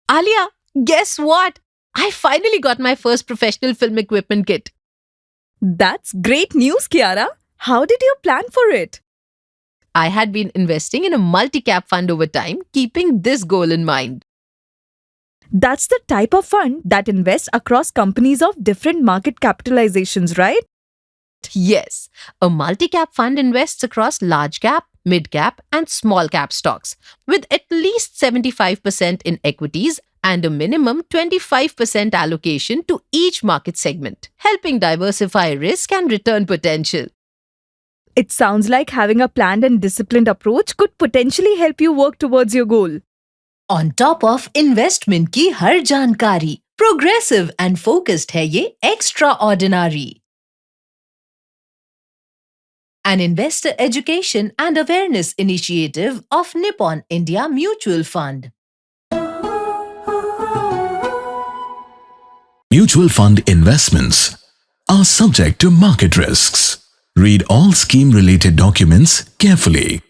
Alia, guess what? I finally got my first professional film equipment kit. That's great news, Kiara. How did you plan for it? I had been investing in a multi-cap fund over time, keeping this goal in mind. That's the type of fund that invests across companies of different market capitalizations, right? Yes, a multi-cap fund invests across large cap, mid cap, and small cap stocks, with at least 75% in equities and a minimum 25% allocation to each market segment, helping diversify risk and return potential. It sounds like having a planned and disciplined approach could potentially help you work towards your goal. On top of investment की हर जानकारी, progressive and focused है ये extraordinary. An investor education and awareness initiative of Nippon India Mutual Fund. Mutual fund investments are subject to market risks. Read all scheme-related documents carefully.